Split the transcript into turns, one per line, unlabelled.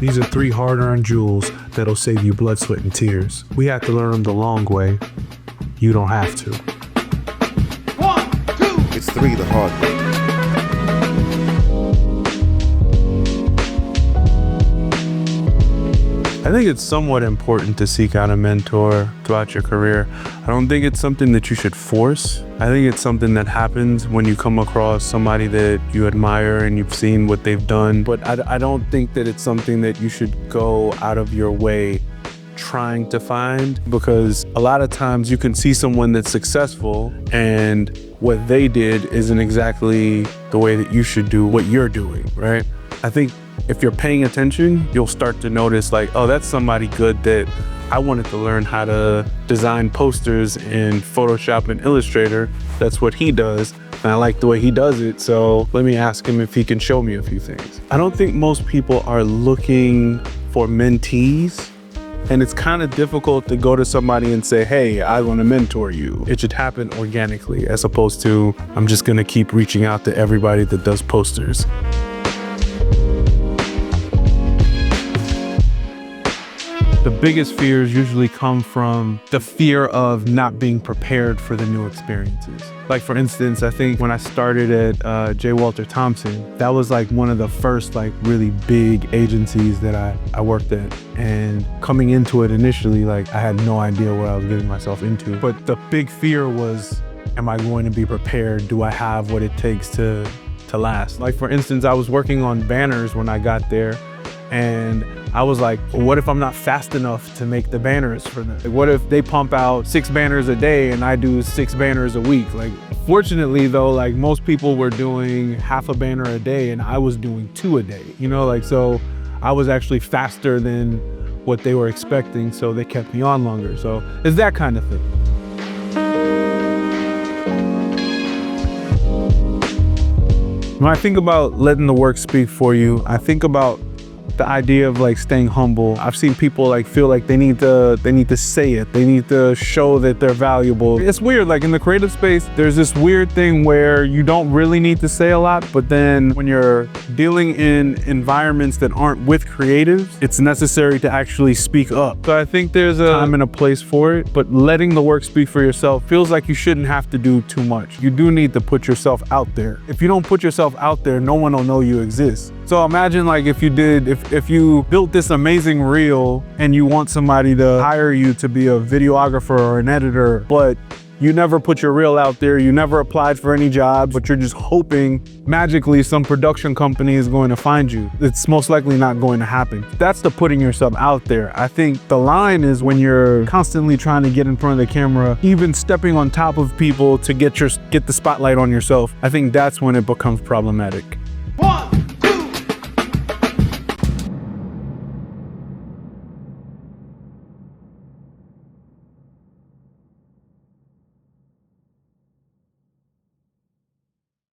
These are 3 hard-earned jewels that'll save you blood, sweat, and tears. We have to learn them the long way. You don't have to.
1, 2.
It's 3 the hard way.
I think it's somewhat important to seek out a mentor throughout your career. I don't think it's something that you should force. I think it's something that happens when you come across somebody that you admire and you've seen what they've done. But I don't think that it's something that you should go out of your way trying to find, because a lot of times you can see someone that's successful and what they did isn't exactly the way that you should do what you're doing, right? I think if you're paying attention, you'll start to notice like, oh, that's somebody good that I wanted to learn how to design posters in Photoshop and Illustrator. That's what he does, and I like the way he does it, so let me ask him if he can show me a few things. I don't think most people are looking for mentees, and it's kind of difficult to go to somebody and say, hey, I want to mentor you. It should happen organically, as opposed to, I'm just gonna keep reaching out to everybody that does posters. The biggest fears usually come from the fear of not being prepared for the new experiences. Like for instance, I think when I started at J. Walter Thompson, that was like one of the first like really big agencies that I worked at. And coming into it initially, like I had no idea what I was getting myself into. But the big fear was, am I going to be prepared? Do I have what it takes to last? Like for instance, I was working on banners when I got there, and I was like, well, what if I'm not fast enough to make the banners for them? Like, what if they pump out 6 banners a day and I do 6 banners a week? Like, fortunately though, like most people were doing half a banner a day and I was doing 2 a day, you know, like, so I was actually faster than what they were expecting, so they kept me on longer. So it's that kind of thing. When I think about letting the work speak for you, I think about the idea of like staying humble. I've seen people like feel like they need to say it. They need to show that they're valuable. It's weird, like in the creative space, there's this weird thing where you don't really need to say a lot, but then when you're dealing in environments that aren't with creatives, it's necessary to actually speak up. So I think there's a time and a place for it, but letting the work speak for yourself feels like you shouldn't have to do too much. You do need to put yourself out there. If you don't put yourself out there, no one will know you exist. So imagine like if you built this amazing reel and you want somebody to hire you to be a videographer or an editor, but you never put your reel out there, you never applied for any jobs, but you're just hoping magically some production company is going to find you. It's most likely not going to happen. That's the putting yourself out there. I think the line is when you're constantly trying to get in front of the camera, even stepping on top of people to get the spotlight on yourself. I think that's when it becomes problematic.
1,